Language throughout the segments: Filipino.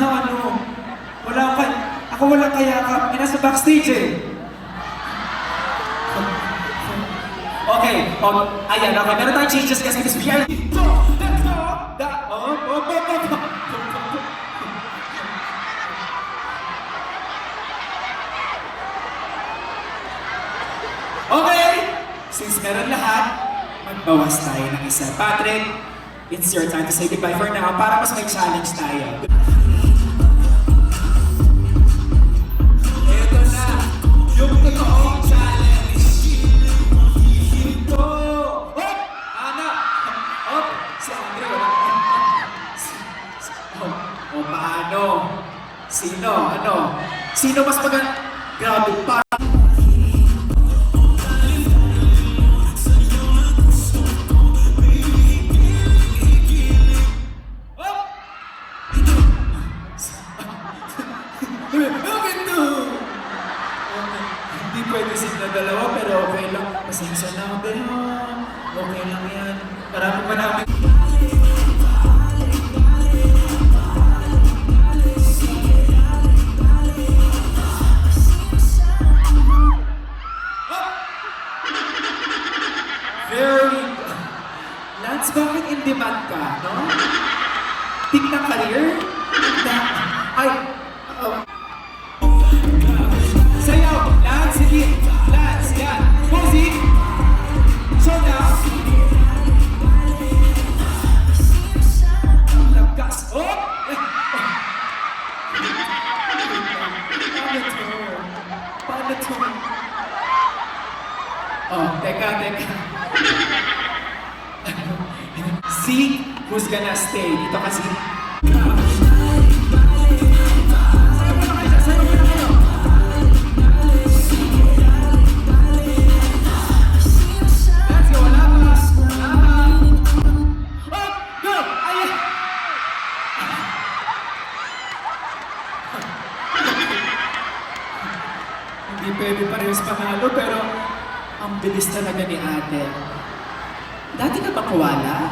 ano, ako walang kayakap. Nasa backstage eh. Okay, ayan, okay. Meron tayong changes kasi because we are... Okay! Since meron lahat, magbawas tayo ng isa. Patrick, it's your time to say goodbye for now para mas may challenge tayo. Ito na, yung totoong challenge. Ito! Oh! Ana! Oh! Si Andre, wala. O paano? Sino? Ano? Sino mas maganda? Grabe, parang... Hindi pwede sila dalawa, pero okay lang. Pasensya na, pero okay lang yan. Marami. Very good. Lance, bakit in demand ka, no? Tignan career? Ay, sayaw! Lance, sige! Lance, yan! Posing! Show down! Lagas! Oh! Paano to? Oh, teka. See who's gonna stay. Dito kasi. Hindi pwede parehas panalo, pero ang bilis talaga ni ate. Dati ka ba kawala?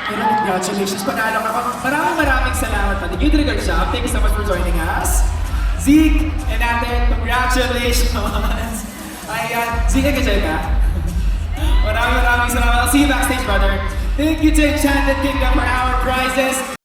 Pero congratulations, panalo ka. Maraming salamat. You did a good job. Thank you so much for joining us. Zeke and ate, congratulations. Ayan, Zeke, nag-enjoy ka? Maraming salamat. I'll see you backstage, brother. Thank you to Enchanted Kingdom for our prizes.